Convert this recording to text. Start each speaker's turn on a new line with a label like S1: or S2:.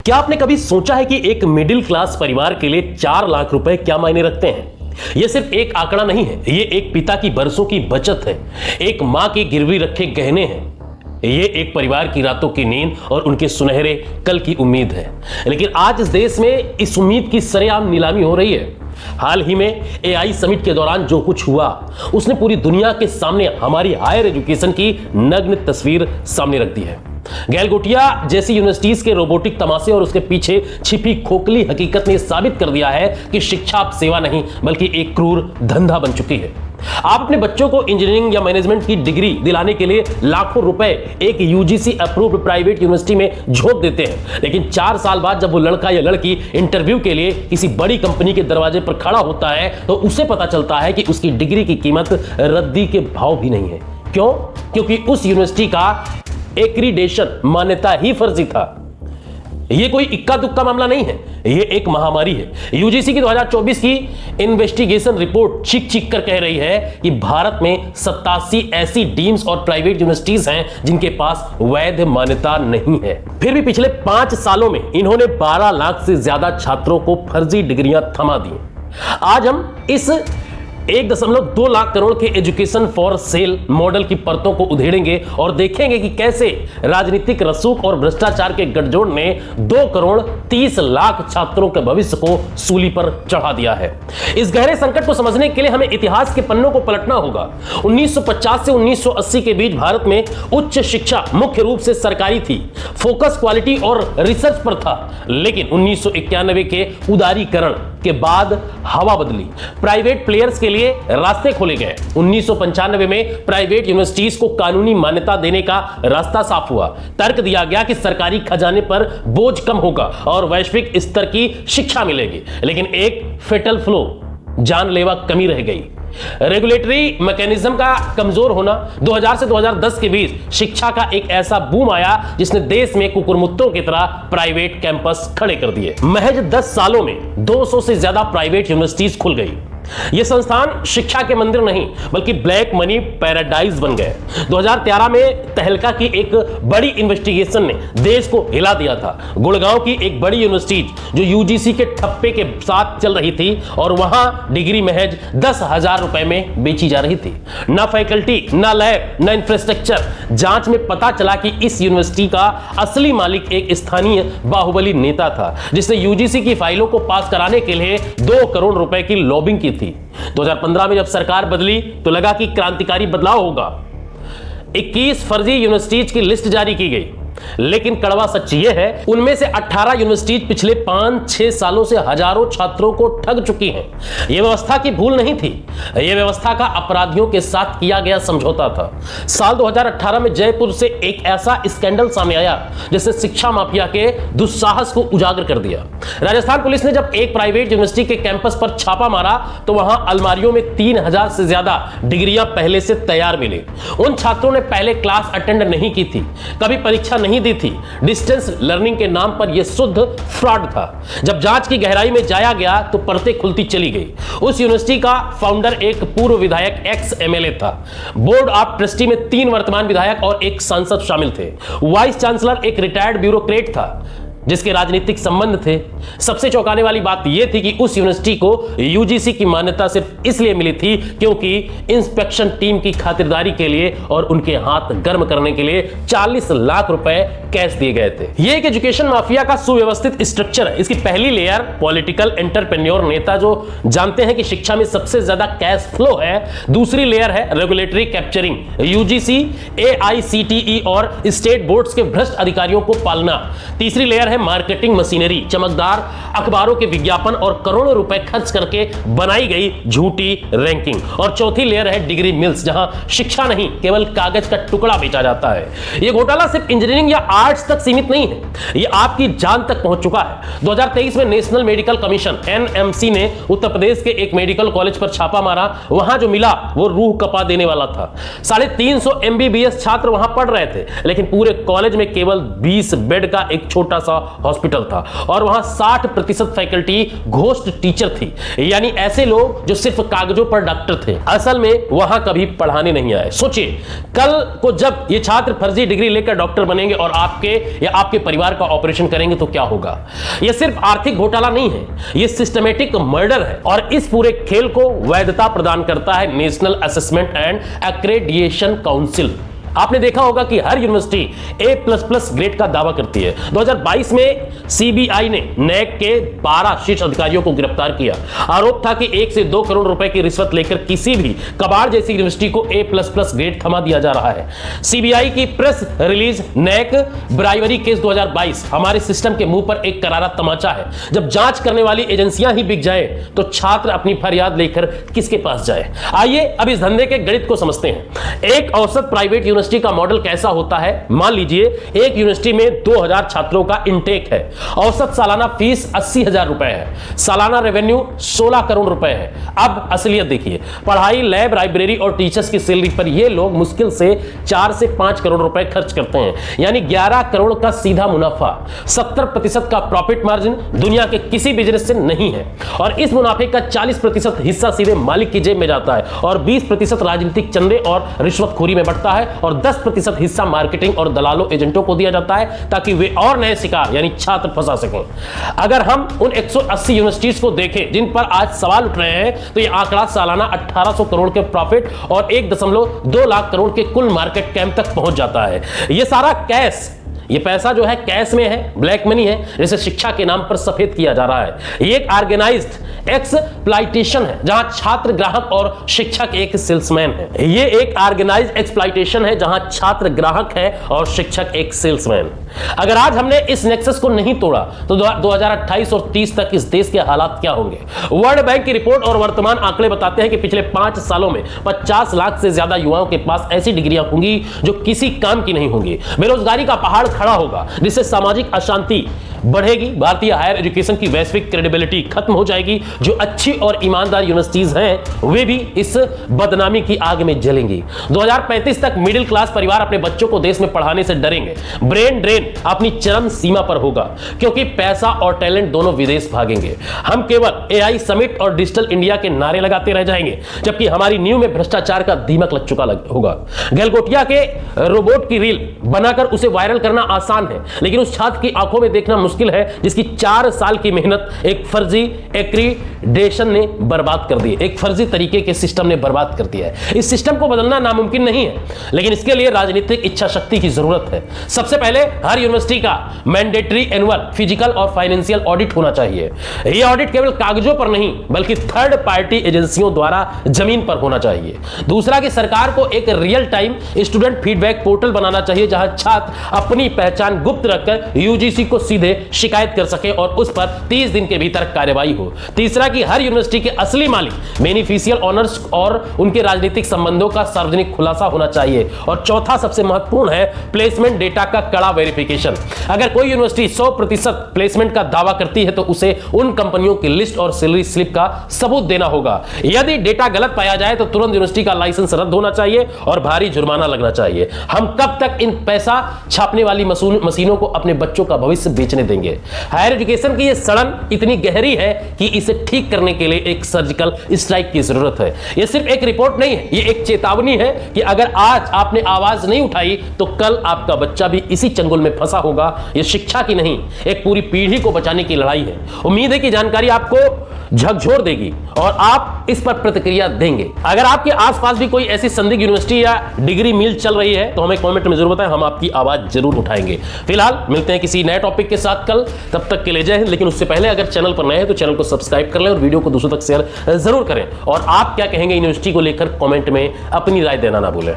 S1: क्या आपने कभी सोचा है कि एक मिडिल क्लास परिवार के लिए 4 लाख रुपए क्या मायने रखते हैं? यह सिर्फ एक आंकड़ा नहीं है, यह एक पिता की बरसों की बचत है, एक मां की गिरवी रखे गहने हैं, ये एक परिवार की रातों की नींद और उनके सुनहरे कल की उम्मीद है। लेकिन आज इस देश में इस उम्मीद की सरेआम नीलामी हो रही है। हाल ही में एआई समिट के दौरान जो कुछ हुआ उसने पूरी दुनिया के सामने हमारी हायर एजुकेशन की नग्न तस्वीर सामने रख दी है। गैलगोटिया जैसी यूनिवर्सिटीज के रोबोटिक तमाशे और उसके पीछे छिपी खोखली हकीकत ने साबित कर दिया है कि शिक्षा अब सेवा नहीं बल्कि एक क्रूर धंधा बन चुकी है। आप अपने बच्चों को इंजीनियरिंग या मैनेजमेंट की डिग्री दिलाने के लिए लाखों रुपए एक यूजीसी अप्रूव्ड प्राइवेट यूनिवर्सिटी में झोंक देते हैं, लेकिन 4 साल बाद जब वो लड़का या लड़की इंटरव्यू के लिए किसी बड़ी कंपनी के दरवाजे पर खड़ा होता है तो उसे पता चलता है कि उसकी डिग्री की कीमत रद्दी के भाव भी नहीं है। क्यों? क्योंकि उस यूनिवर्सिटी का एक्रीडेशन मान्यता ही फर्जी था। यह कोई इक्का दुक्का मामला नहीं है, यह एक महामारी है। यूजीसी की 2024 की इन्वेस्टिगेशन रिपोर्ट चीख चीख कर कह रही है कि भारत में 87 ऐसी डीम्स और प्राइवेट यूनिवर्सिटीज हैं जिनके पास वैध मान्यता नहीं है। फिर भी पिछले 5 सालों में इन्होंने 12 लाख से ज्यादा छात्रों को फर्जी डिग्रियां थमा दी। आज हम इस 1.2 लाख करोड़ के एजुकेशन फॉर सेल मॉडल की परतों को उधेड़ेंगे और देखेंगे कि कैसे राजनीतिक रसूख और भ्रष्टाचार के गठजोड़ ने 2 करोड़ 30 लाख छात्रों के भविष्य को सूली पर चढ़ा दिया है। इस गहरे संकट को समझने के लिए हमें इतिहास के पन्नों को पलटना होगा। 1950 से 1980 के बीच भारत में उच्च शिक्षा मुख्य रूप से सरकारी थी, फोकस क्वालिटी और रिसर्च पर था। लेकिन 1991 के उदारीकरण के बाद हवा बदली, प्राइवेट प्लेयर्स के लिए रास्ते खोले गए। 1995 में प्राइवेट यूनिवर्सिटीज को कानूनी मान्यता देने का रास्ता साफ हुआ। तर्क दिया गया कि सरकारी खजाने पर बोझ कम होगा और वैश्विक स्तर की शिक्षा मिलेगी। लेकिन एक फेटल फ्लो, जानलेवा कमी रह गई। रेगुलेटरी मैकेनिज्म का कमजोर होना। 2000 से 2010 के बीच शिक्षा का एक ऐसा बूम आया जिसने देश में कुकुरमुत्तों की तरह प्राइवेट कैंपस खड़े कर दिए। महज 10 सालों में 200 से ज्यादा प्राइवेट यूनिवर्सिटीज खुल गई। ये संस्थान शिक्षा के मंदिर नहीं बल्कि ब्लैक मनी पैराडाइज बन गए। 2013 में तहलका की एक बड़ी इन्वेस्टिगेशन ने देश को हिला दिया था। गुड़गांव की एक बड़ी यूनिवर्सिटी जो यूजीसी के ठप्पे के साथ चल रही थी और वहां डिग्री महज 10,000 रुपए में बेची जा रही थी। ना फैकल्टी, ना लैब, ना इंफ्रास्ट्रक्चर। जांच में पता चला कि इस यूनिवर्सिटी का असली मालिक एक स्थानीय बाहुबली नेता था जिसने यूजीसी की फाइलों को पास कराने के लिए 2 करोड़ रुपए की लॉबिंग की थी। 2015 में जब सरकार बदली तो लगा कि क्रांतिकारी बदलाव होगा। 21 फर्जी यूनिवर्सिटीज की लिस्ट जारी की गई, लेकिन कड़वा सच यह है उनमें से 18 यूनिवर्सिटीज पिछले 5-6 सालों से हजारों छात्रों को ठग चुकी हैं। यह व्यवस्था की भूल नहीं थी, यह व्यवस्था का अपराधियों के साथ किया गया समझौता था। साल 2018 में जयपुर से एक ऐसा स्कैंडल सामने आया जिसने शिक्षा माफिया के दुस्साहस को उजागर कर दिया। राजस्थान पुलिस ने जब एक प्राइवेट यूनिवर्सिटी के कैंपस पर छापा मारा तो वहां अलमारियों में 3000 से ज्यादा डिग्रियां पहले से तैयार मिली। उन छात्रों ने पहले क्लास अटेंड नहीं की थी, कभी परीक्षा नहीं दी थी। डिस्टेंस लर्निंग के नाम पर यह शुद्ध फ्रॉड था। जब जांच की गहराई में जाया गया तो परतें खुलती चली गई। उस यूनिवर्सिटी का फाउंडर एक पूर्व विधायक एक्स एमएलए था। बोर्ड ऑफ ट्रस्टी में 3 वर्तमान विधायक और एक सांसद शामिल थे। वाइस चांसलर एक रिटायर्ड ब्यूरोक्रेट था जिसके राजनीतिक संबंध थे। सबसे चौंकाने वाली बात यह थी कि उस यूनिवर्सिटी को यूजीसी की मान्यता सिर्फ इसलिए मिली थी क्योंकि इंस्पेक्शन टीम की खातिरदारी के लिए और उनके हाथ गर्म करने के लिए 40 लाख रुपए कैश दिए गए थे। यह एक एजुकेशन माफिया का सुव्यवस्थित स्ट्रक्चर है। इसकी पहली लेयर पॉलिटिकल एंटरप्रेन्योर नेता जो जानते हैं कि शिक्षा में सबसे ज्यादा कैश फ्लो है। दूसरी लेयर है रेगुलेटरी कैप्चरिंग, यूजीसी, एआईसीटीई और स्टेट बोर्ड्स के भ्रष्ट अधिकारियों को पालना। तीसरी लेयर है मार्केटिंग मशीनरी, चमकदार अखबारों के विज्ञापन और करोड़ों रुपए खर्च करके बनाई गई झूठी रैंकिंग। और चौथी लेयर है डिग्री मिल्स, जहां शिक्षा नहीं केवल कागज का टुकड़ा बेचा जाता है। यह घोटाला सिर्फ इंजीनियरिंग या आर्ट्स तक सीमित नहीं है, यह आपकी जान तक पहुंच चुका है। 2023 में नेशनल मेडिकल कमीशन एनएमसी ने उत्तर प्रदेश के एक मेडिकल कॉलेज पर छापा मारा। वहां जो मिला वो रूह कपा देने वाला था। 350 एमबीबीएस छात्र वहां पढ़ रहे थे, लेकिन पूरे कॉलेज में केवल 20 बेड का एक छोटा सा हॉस्पिटल था और वहां 60% फैकल्टी घोस्ट टीचर थी, यानी ऐसे लोग जो सिर्फ कागजों पर डॉक्टर थे, असल में वहां कभी पढ़ाने नहीं आए। सोचिए कल को जब ये छात्र फर्जी डिग्री लेकर डॉक्टर बनेंगे और आपके या आपके परिवार का ऑपरेशन करेंगे तो क्या होगा। यह सिर्फ आर्थिक घोटाला नहीं है, यह सिस्टमेटिक मर्डर है और इस पूरे खेल को वैधता प्रदान करता है national assessment and accreditation council. आपने देखा होगा कि हर यूनिवर्सिटी A++ ग्रेड का दावा करती है। 2022 में सीबीआई ने नैक के 12 शीर्ष अधिकारियों को गिरफ्तार किया। आरोप था कि 1 से 2 करोड़ रुपए की रिश्वत लेकर किसी भी कबाड़ जैसी यूनिवर्सिटी को A++ ग्रेड थमा दिया जा रहा है। सीबीआई की प्रेस रिलीज नैक ब्राइवरी केस 2022 हमारे सिस्टम के मुंह पर एक करारा तमाचा है। जब जांच करने वाली एजेंसियां ही बिक जाए तो छात्र अपनी फरियाद लेकर किसके पास जाए। आइए अब इस धंधे के गणित को समझते हैं। एक औसत प्राइवेट यूनिवर्सिटी का मॉडल कैसा होता है। मान लीजिए एक यूनिवर्सिटी में 2000 छात्रों का इंटेक है, औसत सालाना फीस 80,000 रुपए है, सालाना रेवेन्यू 16 करोड़ रुपए है। अब असलियत देखिए, पढ़ाई, लैब, लाइब्रेरी और टीचर्स की सैलरी पर ये लोग मुश्किल से 4 से 5 करोड़ रुपए खर्च करते हैं, यानी 11 करोड़ का सीधा मुनाफा। 70% का प्रॉफिट मार्जिन दुनिया के किसी बिजनेस से नहीं है और इस मुनाफे का 40% हिस्सा सीधे मालिक की जेब में जाता है और 20% राजनीतिक चंदे और रिश्वतखोरी में बढ़ता है और 10% हिस्सा मार्केटिंग और दलालों एजेंटों को दिया जाता है ताकि वे और नए शिकार यानी छात्र फंसा सकें। अगर हम उन 180 यूनिवर्सिटीज को देखें जिन पर आज सवाल उठ रहे हैं तो यह आंकड़ा सालाना 1800 करोड़ के प्रॉफिट और 1.2 लाख करोड़ के कुल मार्केट कैप तक पहुंच जाता है। यह सारा कैश, ये पैसा जो है कैश में है, ब्लैक मनी है, जिसे शिक्षा के नाम पर सफेद किया जा रहा है। ये एक ऑर्गेनाइज्ड एक्सप्लॉइटेशन है जहां छात्र ग्राहक और शिक्षक एक सेल्समैन है। ये एक ऑर्गेनाइज्ड एक्सप्लॉइटेशन है जहां छात्र ग्राहक है और शिक्षक एक सेल्समैन। अगर आज हमने इस नेक्सस को नहीं तोड़ा तो 2028 और 30 तक इस देश के हालात क्या होंगे। वर्ल्ड बैंक की रिपोर्ट और वर्तमान आंकड़े बताते हैं कि पिछले 5 सालों में 50 लाख से ज्यादा युवाओं के पास ऐसी डिग्रियां होंगी जो किसी काम की नहीं होंगी। बेरोजगारी का पहाड़ खड़ा होगा जिससे सामाजिक अशांति बढ़ेगी। भारतीय हायर एजुकेशन की वैश्विक क्रेडिबिलिटी खत्म हो जाएगी। जो अच्छी और ईमानदार यूनिवर्सिटीज हैं वे भी इस बदनामी की आग में जलेंगी। 2035 तक मिडिल क्लास परिवार अपने बच्चों को देश में पढ़ाने से डरेंगे। ब्रेन ड्रेन अपनी चरम सीमा पर होगा क्योंकि पैसा और टैलेंट दोनों विदेश भागेंगे। हम केवल AI समिट और डिजिटल इंडिया के नारे लगाते रह जाएंगे जबकि हमारी नींव में भ्रष्टाचार का दीमक लग चुका होगा। गलगोटिया के रोबोट की रील बनाकर उसे वायरल करना आसान है, लेकिन उस छात्र की आंखों में देखना मुश्किल है जिसकी 4 साल की मेहनत एक फर्जी एक्रीडेशन ने बर्बाद कर दी, एक फर्जी तरीके के सिस्टम ने बर्बाद कर दिया है। इस सिस्टम को बदलना नामुमकिन नहीं है, लेकिन इसके लिए राजनीतिक इच्छा शक्ति की जरूरत है। सबसे पहले हर यूनिवर्सिटी का मैंडेटरी एनुअल फिजिकल और फाइनेंशियल ऑडिट होना चाहिए। यह ऑडिट केवल कागजों पर नहीं बल्कि थर्ड पार्टी एजेंसियों द्वारा जमीन पर होना चाहिए। दूसरा कि सरकार को एक real time student feedback portal बनाना चाहिए जहां छात्र अपनी पहचान गुप्त रखकर यूजीसी को सीधे शिकायत कर सके और उस पर 30 दिन के भीतर कार्रवाई हो। तीसरा कि हर यूनिवर्सिटी के असली मालिक, बेनिफिशियल ऑनर्स और उनके राजनीतिक संबंधों का सार्वजनिक खुलासा होना चाहिए। और चौथा सबसे महत्वपूर्ण है प्लेसमेंट डेटा का कड़ा वेरिफिकेशन। अगर कोई यूनिवर्सिटी 100% प्लेसमेंट का दावा करती है तो उसे उन कंपनियों की लिस्ट और सैलरी स्लिप का सबूत देना होगा। यदि डेटा गलत पाया जाए तो तुरंत यूनिवर्सिटी का लाइसेंस रद्द होना चाहिए और भारी जुर्माना लगना चाहिए। हम कब तक इन पैसा छापने वाली मशीनों को अपने बच्चों का भविष्य बेचने देंगे। हायर एजुकेशन की यह सड़न इतनी गहरी है कि इसे ठीक करने के लिए एक सर्जिकल स्ट्राइक की जरूरत है। यह सिर्फ एक रिपोर्ट नहीं है, यह एक चेतावनी है कि अगर आज आपने आवाज नहीं उठाई तो कल आपका बच्चा भी इसी चंगुल में फंसा होगा। यह शिक्षा की नहीं, एक पूरी पीढ़ी को बचाने की लड़ाई है। उम्मीद है कि जानकारी आपको झकझोर देगी और आप इस पर प्रतिक्रिया देंगे। अगर आपके आसपास भी कोई ऐसी संदिग्ध यूनिवर्सिटी या डिग्री मिल चल रही है तो हमें कमेंट में जरूर बताएं, हम आपकी आवाज जरूर उठाएंगे। फिलहाल मिलते हैं किसी नए टॉपिक के साथ कल, तब तक के लिए जय हिंद। लेकिन उससे पहले अगर चैनल पर नए हैं तो चैनल को सब्सक्राइब कर लें और वीडियो को दूसरों तक शेयर जरूर करें। और आप क्या कहेंगे यूनिवर्सिटी को लेकर कमेंट में अपनी राय देना ना भूलें।